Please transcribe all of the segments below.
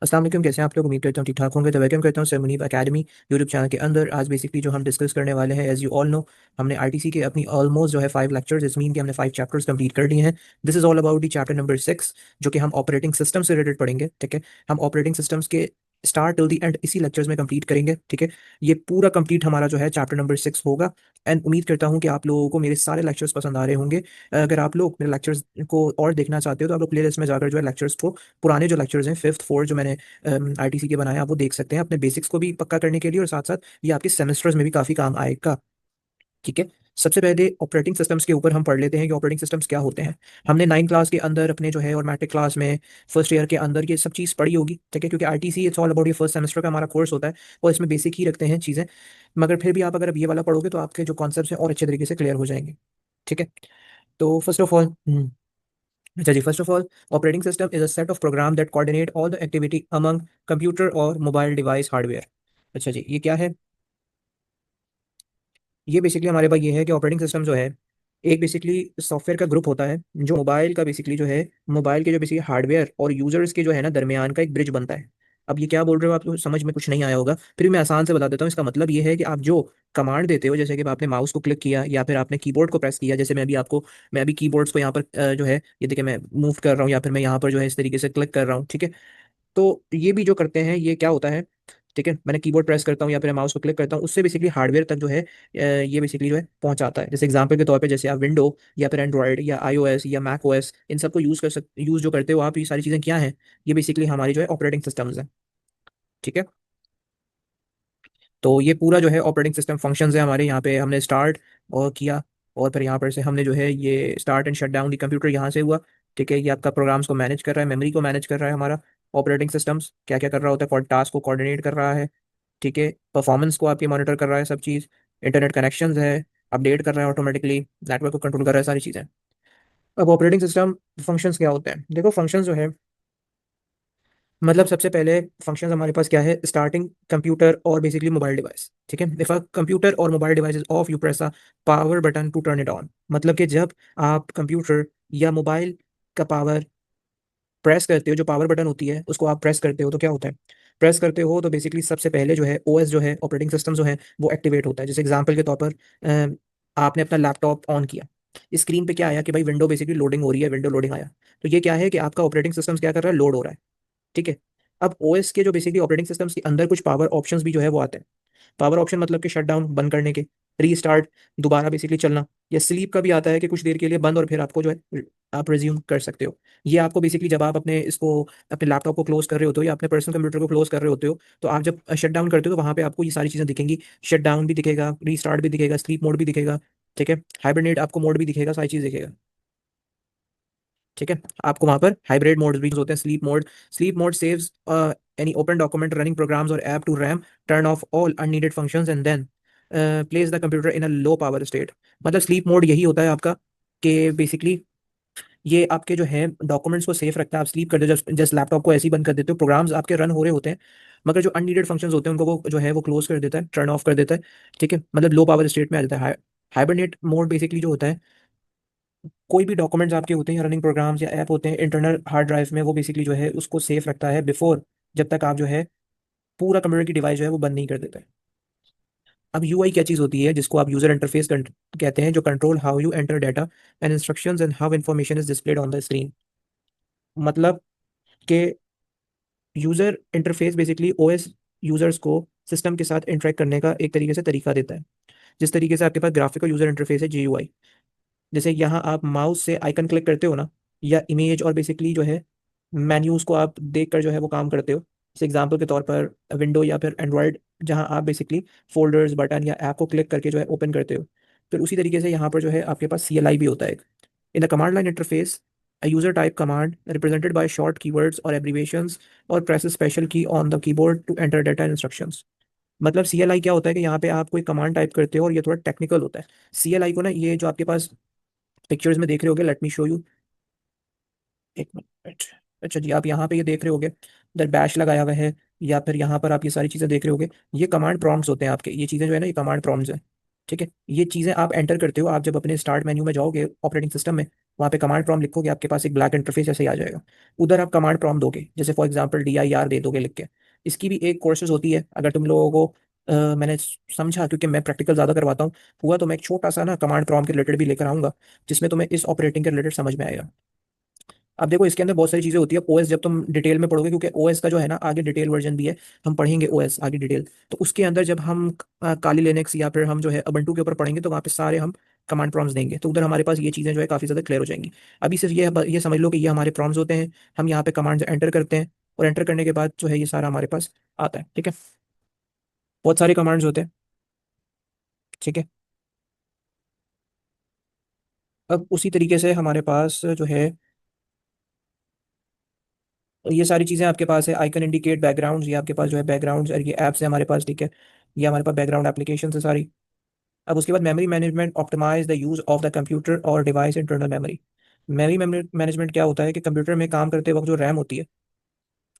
अस्सलाम वालेकुम, कैसे हैं आप लोग? उम्मीद करता हूँ ठीक ठाक होंगे। तो वेलकम करता हूँ sir Munib academy YouTube channel के अंदर। आज बेसिकली जो हम डिस्कस करने वाले हैं, एज यू ऑल नो, हमने आरटीसी के अपनी ऑलमोस्ट जो है 5 लेक्चर्स, इस मीन के हमने 5 चैप्टर्स कंप्लीट कर लिए हैं। This is all about the chapter number 6, जो कि हम ऑपरेटिंग सिस्टम से रिलेटेड पढ़ेंगे। ठीक है, हम ऑपरेटिंग सिस्टम्स के स्टार्ट टिल दी एंड इसी लेक्चर्स में कंप्लीट करेंगे। ठीक है, ये पूरा कंप्लीट हमारा जो है चैप्टर नंबर 6 होगा। एंड उम्मीद करता हूँ कि आप लोगों को मेरे सारे लेक्चर्स पसंद आ रहे होंगे। अगर आप लोग मेरे लेक्चर्स को और देखना चाहते हो तो आप लोग प्लेलिस्ट में जाकर जो है लेक्चर्स को, पुराने जो लेक्चर्स हैं, फिफ्थ फोर्थ जो मैंने आईटीसी के बनाए, आप वो देख सकते हैं अपने बेसिक्स को भी पक्का करने के लिए, और साथ साथ ये आपके सेमेस्टर्स में भी काफ़ी काम आएगा। ठीक है, सबसे पहले ऑपरेटिंग सिस्टम्स के ऊपर हम पढ़ लेते हैं कि ऑपरेटिंग सिस्टम्स क्या होते हैं। हमने 9 क्लास के अंदर अपने जो है, और मैट्रिक क्लास में फर्स्ट ईयर के अंदर ये सब चीज़ पढ़ी होगी। ठीक है, क्योंकि आईटीसी इट्स ऑल अबाउट, ये फर्स्ट सेमेस्टर का हमारा कोर्स होता है और इसमें बेसिक ही रखते हैं चीज़ें। मगर फिर भी आप अगर अब ये वाला पढ़ोगे तो आपके जो कॉन्सेप्ट्स हैं और अच्छे तरीके से क्लियर हो जाएंगे। ठीक है, तो फर्स्ट ऑफ ऑल, अच्छा जी, first of all, operating system is a set of program that coordinate all the activity among computer और मोबाइल डिवाइस हार्डवेयर। अच्छा जी, ये क्या है? ये बेसिकली हमारे पास ये है कि ऑपरेटिंग सिस्टम जो है, एक बेसिकली सॉफ्टवेयर का ग्रुप होता है जो मोबाइल का बेसिकली जो है, मोबाइल के जो बेसिकली हार्डवेयर और यूजर्स के जो है ना दरमियान का एक ब्रिज बनता है। अब ये क्या बोल रहे हो, आपको समझ में कुछ नहीं आया होगा, फिर भी मैं आसान से बता देता हूँ। इसका मतलब ये है कि आप जो कमांड देते हो, जैसे कि आपने माउस को क्लिक किया या फिर आपने कीबोर्ड को प्रेस किया, जैसे मैं अभी कीबोर्ड्स को यहाँ पर जो है, ये देखिए मैं मूव कर रहा हूँ, या फिर मैं यहाँ पर जो है इस तरीके से क्लिक कर रहा हूँ। ठीक है, तो ये भी जो करते हैं, ये क्या होता है? ठीक है, मैंने कीबोर्ड प्रेस करता हूँ या फिर माउस को क्लिक करता हूँ, उससे बेसिकली हार्डवेयर तक जो है ये बेसिकली जो है पहुंचाता है। जैसे एग्जांपल के तौर पे, जैसे आप विंडो या फिर एंड्रॉयड या आईओएस या मैक ओएस, इन सबको यूज़ जो करते हो आप, ये सारी चीज़ें क्या हैं? ये बेसिकली हमारी जो है ऑपरेटिंग सिस्टम्स हैं। ठीक है, तो ये पूरा जो है ऑपरेटिंग सिस्टम फंक्शंस है हमारे। यहाँ पे हमने स्टार्ट और किया, और फिर यहाँ पर से हमने जो है ये start and shut down the computer यहाँ से हुआ। ठीक है, ये आपका प्रोग्राम्स को मैनेज कर रहा है, मेमोरी को मैनेज कर रहा है। हमारा ऑपरेटिंग सिस्टम्स क्या क्या कर रहा होता है? टास्क को कोऑर्डिनेट कर रहा है। ठीक है, परफॉर्मेंस को आपकी मॉनिटर कर रहा है, सब चीज़। इंटरनेट कनेक्शंस है, अपडेट कर रहा है ऑटोमेटिकली, नेटवर्क को कंट्रोल कर रहा है, सारी चीज़ें। अब ऑपरेटिंग सिस्टम फंक्शंस क्या होते हैं? देखो, फंक्शंस जो है, मतलब सबसे पहले फंक्शंस हमारे पास क्या है? स्टार्टिंग कंप्यूटर और बेसिकली मोबाइल डिवाइस। ठीक है, इफ अ कंप्यूटर और mobile device is off, you press a power button to turn it on. मतलब कि जब आप कंप्यूटर या मोबाइल का पावर प्रेस करते हो, जो पावर बटन होती है उसको आप प्रेस करते हो, तो क्या होता है? प्रेस करते हो तो बेसिकली सबसे पहले जो है ओएस जो है, ऑपरेटिंग सिस्टम जो है, वो एक्टिवेट होता है। जैसे एग्जांपल के तौर पर आपने अपना लैपटॉप ऑन किया, स्क्रीन पे क्या आया कि भाई विंडो बेसिकली लोडिंग हो रही है, विंडो लोडिंग आया। तो ये क्या है कि आपका ऑपरेटिंग सिस्टम क्या कर रहा है? लोड हो रहा है। ठीक है, अब ओएस के जो बेसिकली ऑपरेटिंग सिस्टम्स के अंदर कुछ पावर ऑप्शंस भी जो है वो आते हैं। पावर ऑप्शन मतलब कि शट डाउन, बंद करने के, रीस्टार्ट, दोबारा बेसिकली चलना, या स्लीप का भी आता है कि कुछ देर के लिए बंद और फिर आपको जो है आप रिज्यूम कर सकते हो। ये आपको बेसिकली जब आप अपने इसको, अपने लैपटॉप को क्लोज कर रहे होते हो या अपने पर्सनल कंप्यूटर को क्लोज कर रहे होते हो, तो आप जब शट डाउन करते हो तो वहाँ पे आपको ये सारी चीज़ें दिखेंगी। शट डाउन भी दिखेगा, रीस्टार्ट भी दिखेगा, स्लीप मोड भी दिखेगा। ठीक है, हाइबरनेट आपको मोड भी दिखेगा, सारी चीज़ दिखेगा। ठीक है, आपको वहाँ पर हाइब्रिड मोड भी होते हैं, sleep mode saves any open document, running programs और app to RAM, turn off all unneeded functions and then place the computer in a low power state. मतलब स्लीप मोड यही होता है आपका, कि बेसिकली ये आपके जो है डॉक्यूमेंट्स को सेफ रखता है। आप स्लीप करते हो, जस्ट जस्ट लैपटॉप को ऐसे ही बंद कर देते हो, प्रोग्राम्स आपके रन हो रहे होते हैं, मगर जो अननीडेड फंक्शंस होते हैं उनको वो जो है वो क्लोज कर देता है, टर्न ऑफ कर देता है। ठीक है, मतलब लो पावर स्टेट में आ जाता है। हाइबरनेट मोड बेसिकली जो होता है, कोई भी डॉक्यूमेंट्स आपके होते हैं या रनिंग प्रोग्राम्स या ऐप होते हैं इंटरनल हार्ड ड्राइव में, वो बेसिकली जो है उसको सेफ रखता है बिफोर, जब तक आप जो है पूरा कंप्यूटर की डिवाइस जो है वो बंद नहीं कर देते हैं। अब यूआई क्या चीज़ होती है? जिसको आप यूजर इंटरफेस कहते हैं, जो control how you enter data and instructions and how information is displayed on the screen. मतलब कि user interface basically OS users को सिस्टम के साथ इंटरेक्ट करने का एक तरीके से तरीका देता है। जिस तरीके से आपके पास ग्राफिकल यूजर इंटरफेस है, जीयूआई, जैसे यहाँ आप माउस से आइकन क्लिक करते हो ना, या इमेज और बेसिकली जो है मेन्यूज को आप देख कर जो है वो काम करते हो। जैसे एग्जांपल के तौर पर विंडो या फिर एंड्रॉयड, जहाँ आप बेसिकली फोल्डर्स, बटन या ऐप को क्लिक करके जो है ओपन करते हो। फिर उसी तरीके से यहाँ पर जो है आपके पास सीएलआई भी होता है। In the command line interface, a user type command represented by short keywords or abbreviations or press a special key on the keyboard to enter data and instructions। मतलब सीएलआई क्या होता है कि यहाँ पे आप कोई कमांड टाइप करते हो, और ये थोड़ा टेक्निकल होता है। सीएलआई को ना, ये जो आपके पास पिक्चर्स में देख रहे होगे, लेट मी शो यू, एक मिनट। अच्छा जी, आप यहाँ पे ये देख रहे होगे, इधर बैश लगाया हुआ है, या फिर यहाँ पर आप ये सारी चीज़ें देख रहे होगे, ये कमांड प्रॉम्प्ट्स होते हैं आपके। ये चीज़ें जो है ना, ये कमांड प्रॉम्प्ट्स हैं। ठीक है, ये चीज़ें आप एंटर करते हो। आप जब अपने स्टार्ट मेन्यू में जाओगे ऑपरेटिंग सिस्टम में, वहाँ पे कमांड प्रॉम्प्ट लिखोगे, आपके पास एक ब्लैक इंटरफेस ऐसे ही आ जाएगा। उधर आप कमांड प्रॉम्प्ट दोगे, जैसे फॉर एग्जांपल DIR दे दोगे लिख के। इसकी भी एक कोर्सेज होती है, अगर तुम लोगों को मैंने समझा, क्योंकि मैं प्रैक्टिकल ज़्यादा करवाता हूँ, हुआ तो मैं एक छोटा सा ना कमांड प्रॉम्प्ट के रिलेटेड भी लेकर आऊंगा, जिसमें तुम्हें इस ऑपरेटिंग के रिलेटेड समझ में आएगा। अब देखो, इसके अंदर बहुत सारी चीज़ें होती है। ओएस जब तुम डिटेल में पढ़ोगे, क्योंकि ओएस का जो है ना आगे डिटेल वर्जन भी है, हम पढ़ेंगे ओएस आगे डिटेल, तो उसके अंदर जब हम काली लिनक्स या फिर हम जो है अबंटू के ऊपर पढ़ेंगे, तो वहाँ पे सारे हम कमांड प्रॉम्प्ट्स देंगे, तो उधर हमारे पास ये चीज़ें जो है काफ़ी ज़्यादा क्लियर हो जाएंगी। अभी सिर्फ ये समझ लो कि ये हमारे प्रॉम्प्ट्स होते हैं, हम यहाँ पे कमांड एंटर करते हैं, और एंटर करने के बाद जो है ये सारा हमारे पास आता है। ठीक है, बहुत सारे कमांड्स होते हैं। ठीक है, अब उसी तरीके से हमारे पास जो है ये सारी चीज़ें आपके पास है। आइकन इंडिकेट बैकग्राउंड, ये आपके पास जो है बैकग्राउंड, और ये ऐप्स है हमारे पास। ठीक है, ये हमारे पास बैकग्राउंड एप्लीकेशन है सारी। अब उसके बाद memory management, optimize the use of the computer और device internal memory. Memory management क्या होता है कि कंप्यूटर में काम करते वक्त जो रैम होती है,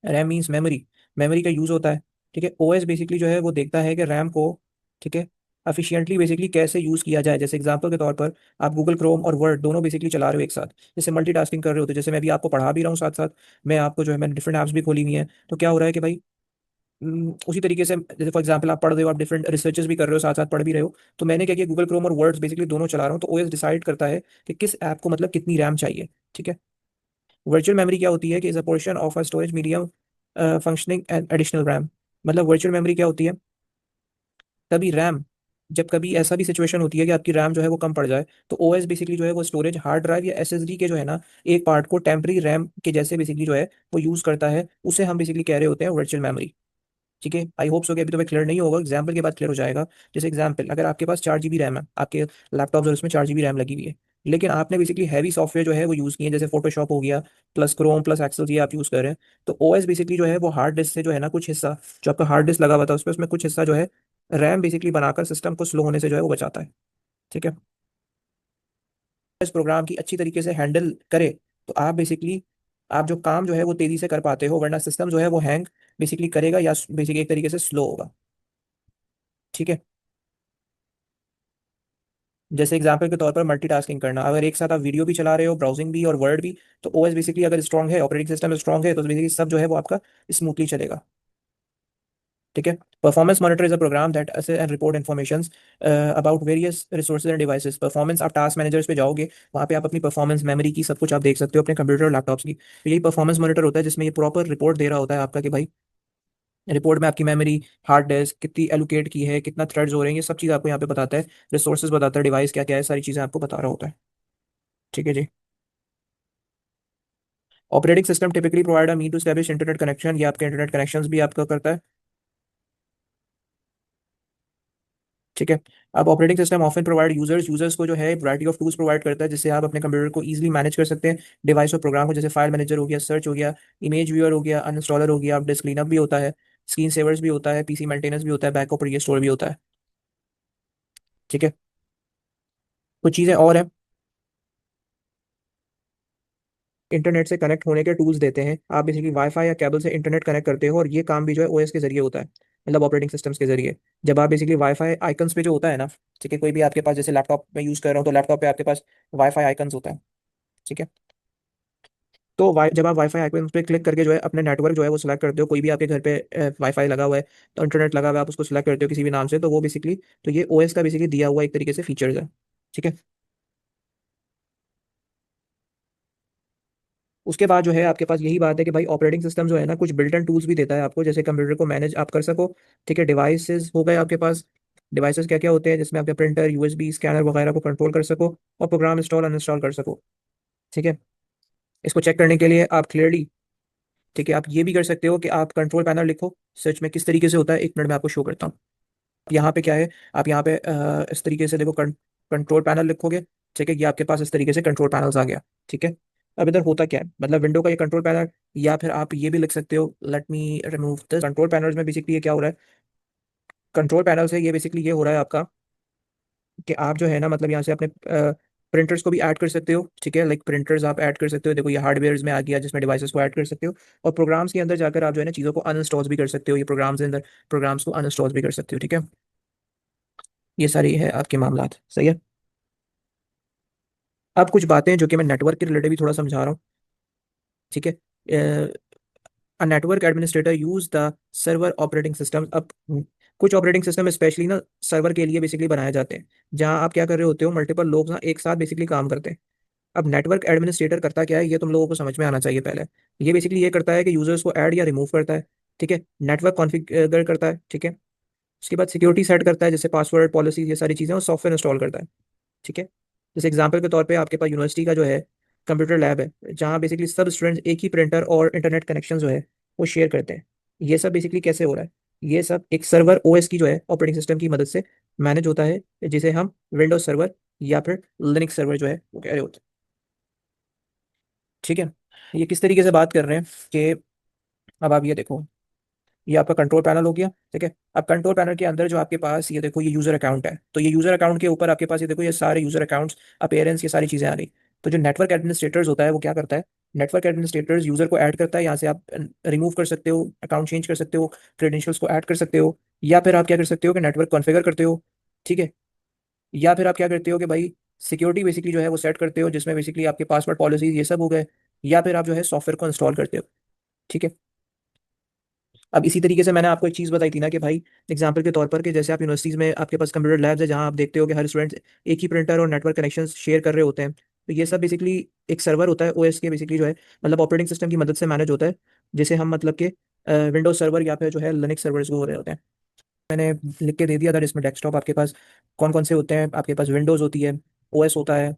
रैम मीन्स मेमोरी, मेमोरी का यूज होता है। ठीक है, ओएस बेसिकली जो है वो देखता है कि रैम को, ठीक है, अफिशिएंटली बेसिकली कैसे यूज किया जाए। जैसे एग्जांपल के तौर पर, आप गूगल क्रोम और वर्ड दोनों बेसिकली चला रहे हो एक साथ, जैसे मल्टीटास्किंग कर रहे हो, तो जैसे मैं भी आपको पढ़ा भी रहा हूँ साथ साथ, मैं आपको जो है मैंने डिफरेंट ऐप्स भी खोली हुई हैं, तो क्या हो रहा है कि भाई उसी तरीके से, जैसे फॉर एग्जांपल आप पढ़ रहे हो, आप डिफरेंट रिसर्चेस भी कर रहे हो, साथ साथ पढ़ भी रहे हो, तो मैंने क्या किया, गूगल क्रोम और वर्ड्स बेसिकली दोनों चला रहा हूँ, तो ओएस डिसाइड करता है कि किस ऐप को मतलब कितनी रैम चाहिए। ठीक है, वर्चुअल मेमोरी क्या होती है कि is a portion of a storage medium functioning and additional RAM. मतलब वर्चुअल मेमोरी क्या होती है, तभी रैम, जब कभी ऐसा भी सिचुएशन होती है कि आपकी रैम जो है वो कम पड़ जाए, तो ओएस बेसिकली जो है वो स्टोरेज हार्ड ड्राइव या एसएसडी के जो है ना एक पार्ट को टेम्पररी रैम के जैसे बेसिकली जो है वो यूज करता है, उसे हम बेसिकली कह रहे होते हैं वर्चुअल मेमोरी। ठीक है, आई होप सो कि अभी तुम्हें क्लियर नहीं होगा, एग्जाम्पल के बाद क्लियर हो जाएगा। जैसे एग्जाम्पल, अगर आपके पास 4 GB रैम है आपके लैपटॉप, और उसमें 4 GB रैम लगी हुई है, लेकिन आपने बेसिकली हैवी सॉफ्टवेयर जो है वो यूज़ किए हैं, जैसे फोटोशॉप हो गया, प्लस क्रोम प्लस एक्सेल, ये आप यूज़ कर रहे हैं, तो ओएस बेसिकली जो है वो हार्ड डिस्क से जो है ना कुछ हिस्सा, जो आपका हार्ड डिस्क लगा हुआ था उसमें कुछ हिस्सा जो है रैम बेसिकली बनाकर सिस्टम को स्लो होने से जो है वो बचाता है। ठीक है, इस प्रोग्राम की अच्छी तरीके से हैंडल करे, तो आप बेसिकली आप जो काम जो है वो तेजी से कर पाते हो, वरना सिस्टम जो है वो हैंग बेसिकली करेगा या बेसिकली एक तरीके से स्लो होगा। ठीक है, जैसे एग्जांपल के तौर पर मल्टीटास्किंग करना, अगर एक साथ आप वीडियो भी चला रहे हो, ब्राउजिंग भी और वर्ड भी, तो ओएस बेसिकली अगर स्ट्रांग है, ऑपरेटिंग सिस्टम स्ट्रांग है, तो बेसिकली सब जो है वो आपका स्मूथली चलेगा। ठीक है, performance monitor is a program that assess and report information about various resources and devices. Performance, आप टास्क मैनेजर्स पे जाओगे, वहाँ पे आप अपनी परफॉर्मेंस, मेमोरी की सब कुछ आप देख सकते हो अपने कंप्यूटर और लैपटॉप्स की, तो यही परफॉर्मेंस मॉनिटर होता है, जिसमें ये प्रॉपर रिपोर्ट दे रहा होता है आपका कि भाई रिपोर्ट में आपकी मेमोरी, हार्ड डिस्क कितनी एलोकेट की है, कितना थ्रेड्स हो रहे हैं, ये सब चीज़ आपको यहाँ पे बताता है। रिसोर्सेज बताता है, डिवाइस क्या क्या है, सारी चीज़ें आपको बता रहा होता है। ठीक है जी। Operating system typically provide a mean to establish internet connection, ये आपके इंटरनेट कनेक्शंस भी आपका करता है। ठीक है, अब operating system often provide users को जो है वैरायटी ऑफ टूल्स प्रोवाइड करता है, जिससे आप अपने कंप्यूटर को इजीली मैनेज कर सकते हैं, डिवाइस और प्रोग्राम को, जैसे फाइल मैनेजर हो गया, सर्च हो गया, इमेज व्यूअर हो गया, अनइंस्टॉलर हो गया, डिस्क क्लीनअप भी होता है, स्क्रीन सेवर्स भी होता है, पीसी मेंटेनेंस भी होता है, बैकअप और ये स्टोर भी होता है। ठीक है, कुछ चीज़ें और हैं, इंटरनेट से कनेक्ट होने के टूल्स देते हैं। आप बेसिकली वाईफाई या केबल से इंटरनेट कनेक्ट करते हो, और ये काम भी जो है ओएस के जरिए होता है, मतलब ऑपरेटिंग सिस्टम्स के जरिए। जब आप बेसिकली वाईफाई आइकन्स पे जो होता है ना, ठीक है, कोई भी आपके पास, जैसे लैपटॉप में यूज़ कर रहा हूँ, तो लैपटॉप पे आपके पास वाईफाई आइकन्स होता है। ठीक है, तो जब आप वाईफाई आइकन पे क्लिक करके जो है अपने नेटवर्क जो है वो सिलेक्ट करते हो, कोई भी आपके घर पे वाईफाई लगा हुआ है, तो इंटरनेट लगा हुआ है, आप उसको सिलेक्ट करते हो किसी भी नाम से, तो वो बेसिकली, तो ये ओएस का बेसिकली दिया हुआ एक तरीके से फीचर्स है। ठीक है, उसके बाद जो है आपके पास यही बात है कि भाई ऑपरेटिंग सिस्टम जो है ना कुछ बिल्ट इन टूल्स भी देता है आपको, जैसे कंप्यूटर को मैनेज आप कर सको। ठीक है, डिवाइसेस हो गए आपके पास, डिवाइसेस क्या क्या होते हैं, जिसमें आपके प्रिंटर, यूएसबी, स्कैनर वगैरह को कंट्रोल कर सको, और प्रोग्राम इंस्टॉल अनइंस्टॉल कर सको। ठीक है, इसको चेक करने के लिए आप क्लियरली, ठीक है, आप ये भी कर सकते हो कि आप कंट्रोल पैनल लिखो, सर्च में किस तरीके से होता है, 1 मिनट में आपको शो करता हूँ। यहाँ पे क्या है, आप यहाँ पे इस तरीके से देखो, कंट्रोल पैनल लिखोगे, ठीक है, ये आपके पास इस तरीके से कंट्रोल पैनल्स आ गया। ठीक है, अब इधर होता क्या है, मतलब विंडो का ये कंट्रोल पैनल, या फिर आप ये भी लिख सकते हो, let me remove this. Control panels में बेसिकली ये क्या हो रहा है, कंट्रोल पैनल से ये बेसिकली ये हो रहा है आपका कि आप जो है ना, मतलब यहाँ से अपने प्रिंटर्स को भी ऐड कर सकते हो। ठीक है, लाइक प्रिंटर्स आप ऐड कर सकते हो, देखो ये हार्डवेयर में आ गया, जिसमें डिवाइसेस को ऐड कर सकते हो, और प्रोग्राम्स के अंदर जाकर आप जो है ना चीज़ों को अनइंस्टॉल भी कर सकते हो, ये प्रोग्राम्स के अंदर प्रोग्राम्स को अनइंस्टॉल भी कर सकते हो। ठीक है, ये सारी है आपके मामलात, सही है। अब कुछ बातें जो कि मैं नेटवर्क के रिलेटेड भी थोड़ा समझा रहा हूँ, ठीक है। A network administrator use the server operating system. अब कुछ ऑपरेटिंग सिस्टम स्पेशली ना सर्वर के लिए बेसिकली बनाए जाते हैं, जहाँ आप क्या कर रहे होते हो, मल्टीपल लोग ना एक साथ बेसिकली काम करते हैं। अब नेटवर्क एडमिनिस्ट्रेटर करता क्या है, ये तुम लोगों को समझ में आना चाहिए पहले। ये बेसिकली ये करता है कि यूजर्स को ऐड या रिमूव करता है, ठीक है। नेटवर्क कॉन्फ़िगर करता है, ठीक है। उसके बाद सिक्योरिटी सेट करता है, जैसे पासवर्ड पॉलिसी, ये सारी चीज़ें, और सॉफ्टवेयर इंस्टॉल करता है, ठीक है। जैसे एग्जांपल के तौर पे आपके पास यूनिवर्सिटी का जो है कंप्यूटर लैब है, जहाँ बेसिकली सब स्टूडेंट्स एक ही प्रिंटर और इंटरनेट कनेक्शन जो है वो शेयर करते हैं। ये सब बेसिकली कैसे हो रहा है, ये सब एक सर्वर ओएस की जो है ऑपरेटिंग सिस्टम की मदद से मैनेज होता है, जिसे हम विंडोज सर्वर या फिर लिनक्स सर्वर जो है वो कह रहे होते हैं, ठीक है। ये किस तरीके से बात कर रहे हैं कि अब आप ये देखो, ये आपका कंट्रोल पैनल हो गया, ठीक है। अब कंट्रोल पैनल के अंदर जो आपके पास ये देखो, ये यूजर अकाउंट है, तो ये यूजर अकाउंट के ऊपर आपके पास ये देखो, ये सारे यूजर अकाउंट्स, अपीयरेंस, ये सारी चीजें आ रही। तो जो नेटवर्क एडमिनिस्ट्रेटर्स होता है वो क्या करता है, नेटवर्क एडमिनिस्ट्रेटर्स यूजर को ऐड करता है, यहाँ से आप रिमूव कर सकते हो, अकाउंट चेंज कर सकते हो, क्रेडेंशियल्स को ऐड कर सकते हो, या फिर आप क्या कर सकते हो कि नेटवर्क कॉन्फ़िगर करते हो, ठीक है। या फिर आप क्या करते हो कि भाई सिक्योरिटी बेसिकली जो है वो सेट करते हो, जिसमें बेसिकली आपके पासवर्ड पॉलिसीज ये सब हो गए, या फिर आप जो है सॉफ्टवेयर को इंस्टॉल करते हो, ठीक है। अब इसी तरीके से मैंने आपको एक चीज़ बताई थी ना कि भाई एग्जांपल के तौर पर, कि जैसे आप यूनिवर्सिटीज़ में आपके पास कंप्यूटर लैब्स है, जहाँ आप देखते हो कि हर स्टूडेंट एक ही प्रिंटर और नेटवर्क कनेक्शन शेयर कर रहे होते हैं, तो ये सब बेसिकली एक सर्वर होता है ओएस के बेसिकली जो है, मतलब ऑपरेटिंग सिस्टम की मदद से मैनेज होता है, जिसे हम मतलब कि विंडोज सर्वर या फिर जो है लिनक्स सर्वर्स को हो रहे होते हैं। मैंने लिख के दे दिया था, जिसमें डेस्कटॉप आपके पास कौन कौन से होते हैं, आपके पास विंडोज़ होती है, ओएस होता है,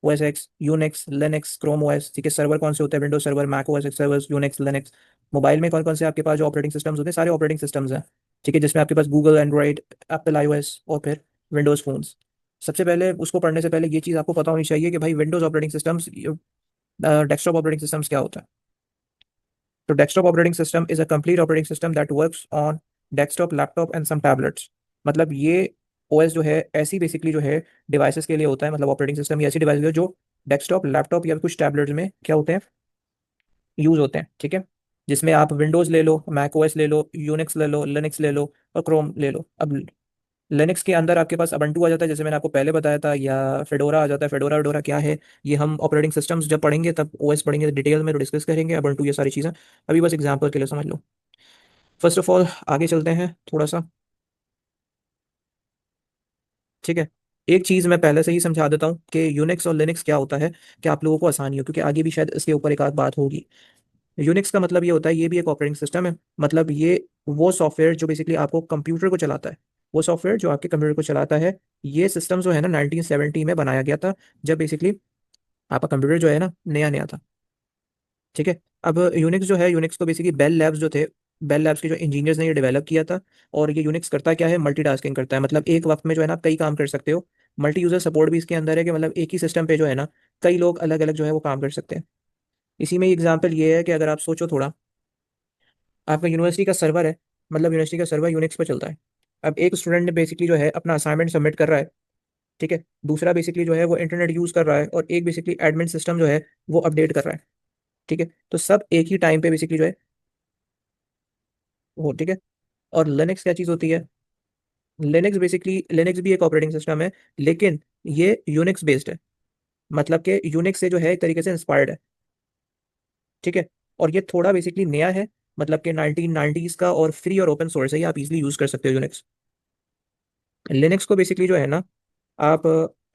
OS X, Unix, Linux, Chrome OS, ठीक है। सर्वर कौन से होते हैं, Windows server, Mac OS X server, Unix, Linux. Mobile में कौन कौन से आपके पास जो ऑपरेटिंग सिस्टम्स होते हैं, सारे ऑपरेटिंग सिस्टम्स हैं, ठीक है, जिसमें आपके पास गूगल, एंड्रॉइड, एप्पल आईओएस और फिर विंडोज़ फोन्स। सबसे पहले उसको पढ़ने से पहले ये चीज़ आपको पता होनी चाहिए कि भाई Windows operating systems, desktop operating systems क्या होता है। तो desktop operating system is a complete operating system that works on desktop, laptop and some tablets. मतलब ये ओएस जो है ऐसी बेसिकली जो है डिवाइसेस के लिए होता है, मतलब ऑपरेटिंग सिस्टम ये ऐसी डिवाइस है जो डेस्कटॉप, लैपटॉप या कुछ टैबलेट्स में क्या होते हैं, यूज होते हैं, ठीक है। जिसमें आप विंडोज ले लो, मैक ओएस ले लो, यूनिक्स ले लो, लिनक्स ले लो और क्रोम ले लो। अब लिनक्स के अंदर आपके पास अबंटू आ जाता है, जैसे मैंने आपको पहले बताया था, या फेडोरा आ जाता है। फेडोरा वेडोरा क्या है, ये हम ऑपरेटिंग सिस्टम्स जब पढ़ेंगे तब ओएस पढ़ेंगे डिटेल में, तो डिस्कस करेंगे अबंटू, ये सारी चीज़ें। अभी बस एग्जांपल के लिए समझ लो। फर्स्ट ऑफ ऑल आगे चलते हैं थोड़ा सा, ठीक है। एक चीज़ मैं पहले से ही समझा देता हूँ कि यूनिक्स और लिनक्स क्या होता है, कि आप लोगों को आसानी हो, क्योंकि आगे भी शायद इसके ऊपर एक आध बात होगी। यूनिक्स का मतलब ये होता है, ये भी एक ऑपरेटिंग सिस्टम है, मतलब ये वो सॉफ्टवेयर जो बेसिकली आपको कंप्यूटर को चलाता है, वो सॉफ्टवेयर जो आपके कंप्यूटर को चलाता है। ये सिस्टम जो है ना 1970 में बनाया गया था, जब बेसिकली आपका कंप्यूटर जो है ना नया नया था, ठीक है। अब यूनिक्स जो है, यूनिक्स को बेसिकली बेल लैब्स जो थे, बेल लैब्स के जो इंजीनियर्स ने ये डेवलप किया था। और ये यूनिक्स करता क्या है, मल्टीटास्किंग करता है, मतलब एक वक्त में जो है ना आप कई काम कर सकते हो। मल्टी यूजर सपोर्ट भी इसके अंदर है, कि मतलब एक ही सिस्टम पे जो है ना कई लोग अलग अलग जो है वो काम कर सकते हैं। इसी में एग्जांपल ये है कि अगर आप सोचो थोड़ा, आपका यूनिवर्सिटी का सर्वर है, मतलब यूनिवर्सिटी का सर्वर यूनिक्स पर चलता है। अब एक स्टूडेंट ने बेसिकली जो है अपना असाइनमेंट सबमिट कर रहा है, ठीक है। दूसरा बेसिकली जो है वो इंटरनेट यूज कर रहा है, और एक बेसिकली एडमिन सिस्टम जो है वो अपडेट कर रहा है, ठीक है। तो सब एक ही टाइम पे बेसिकली जो है वो, ठीक है। और लिनक्स क्या चीज़ होती है, लिनक्स बेसिकली, लिनक्स भी एक ऑपरेटिंग सिस्टम है, लेकिन ये यूनिक्स बेस्ड है, मतलब कि यूनिक्स से जो है एक तरीके से इंस्पायर्ड है, ठीक है। और ये थोड़ा बेसिकली नया है, मतलब कि 1990s का, और फ्री और ओपन सोर्स है, ये आप इजीली यूज कर सकते हो यूनिक्स। लिनक्स को बेसिकली जो है ना आप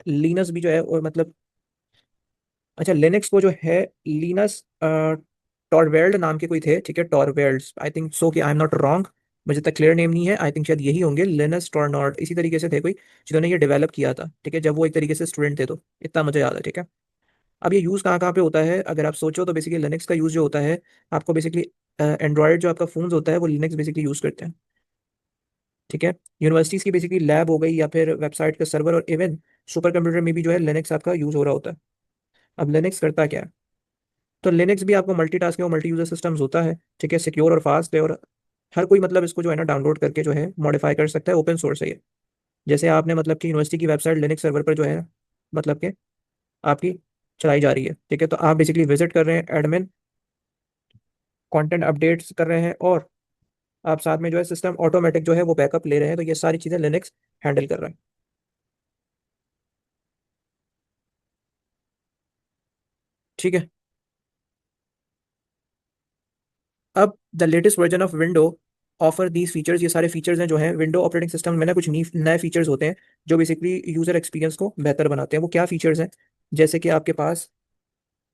लिनक्स भी जो है, और मतलब, अच्छा, लिनक्स को जो है लिनस टॉरवेल्ड नाम के कोई थे, ठीक है, टॉरवेल्ड्स, आई थिंक सो, कि आई एम नॉट रॉन्ग, मुझे तक क्लियर नेम नहीं है, आई थिंक शायद यही होंगे, लिनस टॉर्नॉर्ड, इसी तरीके से थे कोई, जिन्होंने ये डेवलप किया था, ठीक है, जब वो एक तरीके से स्टूडेंट थे, तो इतना मुझे याद है, ठीक है। अब ये यूज़ कहाँ कहाँ पे होता है, अगर आप सोचो तो बेसिकली लिनक्स का यूज़ जो होता है, आपको बेसिकली एंड्रॉयड जो आपका फोन होता है वो लिनक्स बेसिकली यूज़ करते हैं, ठीक है। यूनिवर्सिटीज़ की बेसिकली लैब हो गई, या फिर वेबसाइट का सर्वर, और इवन सुपर कंप्यूटर में भी जो है लिनक्स आपका यूज़ हो रहा होता है। अब लिनक्स करता क्या है, तो लिनक्स भी आपको मल्टीटास्किंग और मल्टी यूजर सिस्टम्स होता है, ठीक है, सिक्योर और फास्ट है, और हर कोई मतलब इसको जो है ना डाउनलोड करके जो है मॉडिफाई कर सकता है, ओपन सोर्स है ये। जैसे आपने मतलब कि यूनिवर्सिटी की वेबसाइट लिनक्स सर्वर पर जो है मतलब कि आपकी चलाई जा रही है, ठीक है, तो आप बेसिकली विजिट कर रहे हैं, एडमिन कंटेंट अपडेट्स कर रहे हैं, और आप साथ में जो है सिस्टम ऑटोमेटिक जो है वो बैकअप ले रहे हैं, तो ये सारी चीज़ें लिनक्स हैंडल कर रहा है। ठीक है। अब the latest version of window offer these features, ये सारे फीचर्स हैं जो हैं विंडो ऑपरेटिंग सिस्टम में ना, कुछ नए फीचर्स होते हैं जो बेसिकली यूजर एक्सपीरियंस को बेहतर बनाते हैं। वो क्या फीचर्स हैं? जैसे कि आपके पास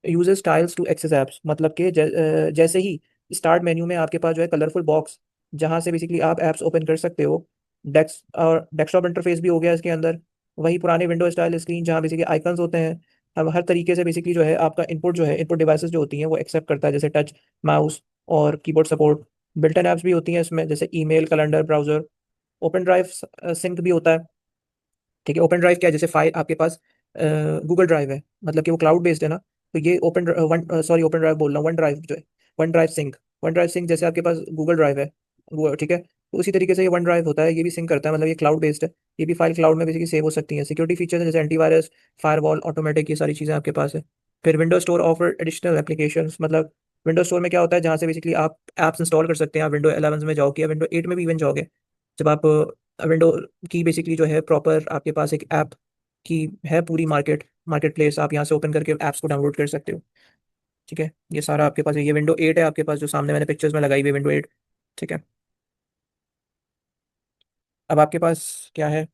user styles to access apps, मतलब कि जैसे ही स्टार्ट मेन्यू में आपके पास जो है कलरफुल बॉक्स, जहां से बेसिकली आप एप्स ओपन कर सकते हो। और डेस्कटॉप इंटरफेस भी हो गया इसके अंदर। वही पुराने विंडो स्टाइल स्क्रीन जहाँ बेसिकली आइकन्स होते हैं। अब हर तरीके से बेसिकली जो है आपका इनपुट, जो है इनपुट डिवाइसेस जो होती हैं वो एक्सेप्ट करता है, जैसे टच, माउस और कीबोर्ड सपोर्ट। बिल्टन ऐप्स भी होती हैं इसमें, जैसे email, calendar, browser. Open drive sync भी होता है। ठीक है। ओपन ड्राइव क्या है? जैसे फाइल आपके पास गूगल ड्राइव है, मतलब कि वो क्लाउड बेस्ड है ना। तो ये open one sorry open drive बोल रहा हूँ, वन ड्राइव जो है, OneDrive sync. OneDrive sync जैसे आपके पास गूगल ड्राइव है वो, ठीक है, तो उसी तरीके से ये वन ड्राइव होता है, ये भी सिंक करता है, मतलब ये क्लाउड बेस्ड है। ये भी फाइल क्लाउड में बेसिकली सेव हो सकती है। सिक्योरिटी फीचर्स है जैसे एंटीवायरस, फायरवॉल, ऑटोमेटिक, ये सारी चीज़ें आपके पास है। फिर window store offer additional applications, मतलब विंडो स्टोर में क्या होता है, जहाँ से बेसिकली आप ऐप्स इंस्टॉल कर सकते हैं। आप विंडो 11 में जाओगे या विंडो 8 में भी इवन जाओगे, जब आप विंडो की बेसिकली जो है प्रॉपर आपके पास एक ऐप की है पूरी मार्केट प्लेस, आप यहाँ से ओपन करके ऐप्स को डाउनलोड कर सकते हो। ठीक है। ये सारा आपके पास है। ये विंडो 8 है आपके पास, जो सामने मैंने पिक्चर्स में लगाई हुई विंडो 8। ठीक है। अब आपके पास क्या है?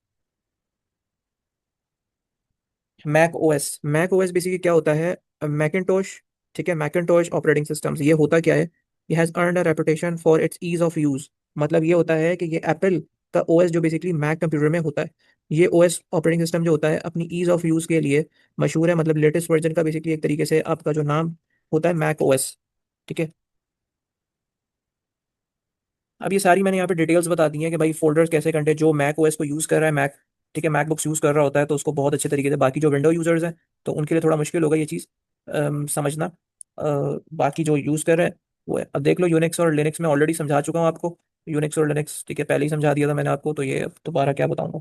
मैक ओएस बेसिकली क्या होता है? मैकिनटोश। ठीक है। मैकिनटोश ऑपरेटिंग सिस्टम्स, ये होता क्या है? ये has earned a reputation for its ease of use. मतलब ये होता है कि ये एप्पल का ओएस जो बेसिकली मैक कंप्यूटर में होता है, ये ओएस ऑपरेटिंग सिस्टम जो होता है अपनी ईज ऑफ यूज के लिए मशहूर है। मतलब लेटेस्ट वर्जन का बेसिकली एक तरीके से आपका जो नाम होता है मैक ओएस। ठीक है। अब ये सारी मैंने यहाँ पे डिटेल्स बता दी हैं कि भाई फोल्डर्स कैसे करते हैं। जो मैक ओएस को यूज़ कर रहा है, मैक, ठीक है, मैकबुक्स यूज़ कर रहा होता है, तो उसको बहुत अच्छे तरीके से, बाकी जो विंडो यूज़र्स हैं तो उनके लिए थोड़ा मुश्किल होगा ये चीज़ समझना। बाकी जो यूज़ कर रहे हैं वो है। अब देख लो, यूनिक्स और लिनक्स में ऑलरेडी समझा चुका हूँ आपको। यूनिक्स और लिनक्स, ठीक है, पहले ही समझा दिया था मैंने आपको, तो ये अब दोबारा क्या बताऊंगा।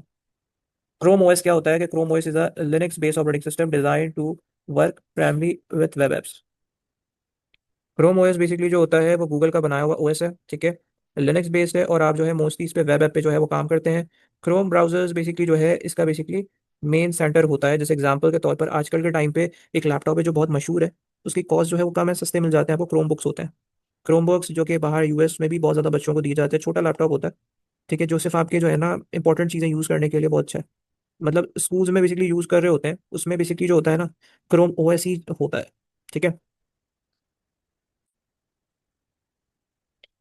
क्रोम ओएस क्या होता है कि Chrome OS is a Linux based operating system design to work primary with web apps. Chrome OS basically जो होता है वो गूगल का बनाया हुआ ओएस है। ठीक है। लिनक्स बेस्ड है, और आप जो है मोस्टली इस पे वेब ऐप पे जो है वो काम करते हैं। क्रोम ब्राउजर्स बेसिकली जो है इसका बेसिकली मेन सेंटर होता है। जैसे एग्जांपल के तौर पर आजकल के टाइम पे एक लैपटॉप है जो बहुत मशहूर है, उसकी कॉस्ट जो है वो कम है, सस्ते मिल जाते हैं आपको, क्रोम बुक्स होते हैं। क्रोम बुक्स जो कि बाहर यूएस में भी बहुत ज़्यादा बच्चों को दिए जाते हैं, छोटा लैपटॉप होता है। ठीक है। जो सिर्फ आपके जो है ना इंपॉर्टेंट चीज़ें यूज़ करने के लिए बहुत अच्छा है। मतलब स्कूल्स में बेसिकली यूज़ कर रहे होते हैं, उसमें बेसिकली जो होता है ना क्रोम ओएस ही होता है। ठीक है।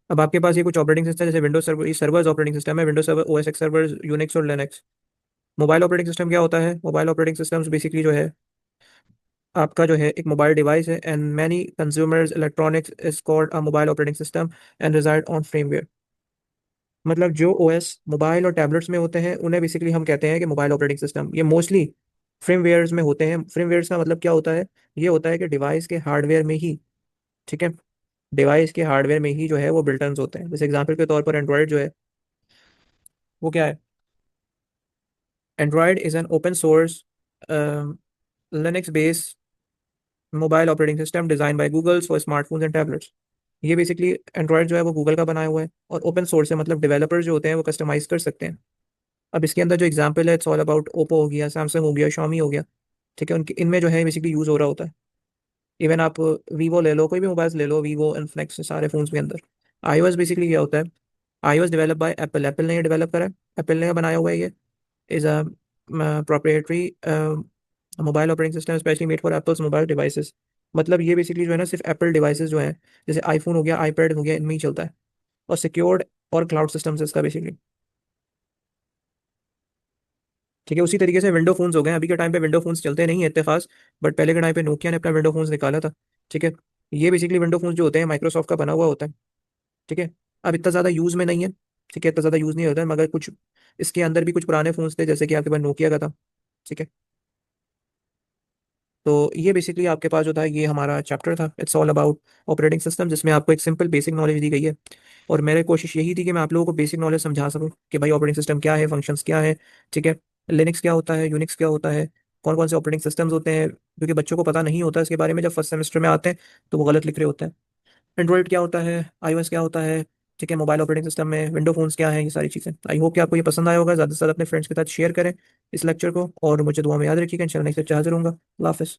अब आपके पास ये कुछ ऑपरेटिंग सिस्टम जैसे विंडोज सर्वर, ये सर्वर्स ऑपरेटिंग सिस्टम है, Windows server, OS X server, Unix और लिनक्स। मोबाइल ऑपरेटिंग सिस्टम क्या होता है? मोबाइल ऑपरेटिंग सिस्टम्स बेसिकली जो है आपका जो है एक मोबाइल डिवाइस है, and many consumers electronics is called a mobile operating system and resides on firmware. मतलब जो ओएस मोबाइल और टैबलेट्स में होते हैं उन्हें बेसिकली हम कहते हैं कि मोबाइल ऑपरेटिंग सिस्टम। ये मोस्टली फ्रेमवेयर्स में होते हैं। फ्रेमवेयर्स का मतलब क्या होता है? ये होता है कि डिवाइस के हार्डवेयर में ही, ठीक है, डिवाइस के हार्डवेयर में ही जो है वो बिल्टन होते हैं। जैसे एग्जांपल के तौर पर एंड्रॉयड जो है वो क्या है? Android is an open source Linux based mobile operating system design by Google for smartphones and tablets. ये बेसिकली एंड्रॉयड जो है वो गूगल का बनाया हुआ है और ओपन सोर्स है, मतलब डेवलपर्स जो होते हैं वो कस्टमाइज कर सकते हैं। अब इसके अंदर जो एग्जांपल है, इट्स ऑल अबाउट ओप्पो हो गया, सैमसंग हो गया, शॉमी हो गया। ठीक है। उनके इनमें जो है बेसिकली यूज़ हो रहा होता है। इवन आप वीवो ले लो, कोई भी मोबाइल ले लो, वीवो, इन्फिनिक्स, सारे फोन्स के अंदर आईओएस बेसिकली क्या होता है? IOS develop by Apple, Apple ने डेवलप करा है, एप्पल ने बनाया हुआ है ये। Is a proprietary mobile operating system specially made for apples mobile devices. मतलब ये बेसिकली जो है ना सिर्फ एप्पल डिवाइसेस जो हैं, जैसे आईफोन हो गया, आईपैड हो गया, इनमें ही चलता है। और सिक्योर्ड और क्लाउड सिस्टम्स इसका बेसिकली। ठीक है। उसी तरीके से विंडो फोन्स हो गए। अभी के टाइम पे विंडो फोन्स चलते नहीं है इतने फास्ट, बट पहले के टाइम पे नोकिया ने अपना विंडो फोन्स निकाला था। ठीक है। ये बेसिकली विंडो फोन्स जो होते हैं माइक्रोसॉफ्ट का बना हुआ होता है। ठीक है। अब इतना ज़्यादा यूज़ में नहीं है। ठीक है। इतना ज़्यादा यूज़ नहीं होता है, मगर कुछ इसके अंदर भी कुछ पुराने फोन्स थे, जैसे कि आपके पास नोकिया का था। ठीक है। तो ये बेसिकली आपके पास जो था ये हमारा चैप्टर था, it's all about operating system, जिसमें आपको एक सिंपल बेसिक नॉलेज दी गई है। और मेरी कोशिश यही थी कि मैं आप लोगों को बेसिक नॉलेज समझा सकूं कि भाई ऑपरेटिंग सिस्टम क्या है, फंक्शंस क्या है। ठीक है। लिनक्स क्या होता है, यूनिक्स क्या होता है, कौन कौन से ऑपरेटिंग सिस्टम्स होते हैं, क्योंकि बच्चों को पता नहीं होता इसके बारे में, जब फर्स्ट सेमेस्टर में आते हैं तो वो गलत लिख रहे होते हैं। एंड्रॉइड क्या होता है, आईओएस क्या होता है, ठीक है, मोबाइल ऑपरेटिंग सिस्टम में विंडो फोन्स क्या है, ये सारी चीज़ें। आई होप कि आपको ये पसंद आया होगा। ज़्यादा से ज़्यादा अपने फ्रेंड्स के साथ शेयर करें इस लेक्चर को, और मुझे दुआ में याद रखिएगा। इंशाल्लाह नेक्स्ट लेक्चर हाजिर होऊंगा। अल्लाह हाफिज़।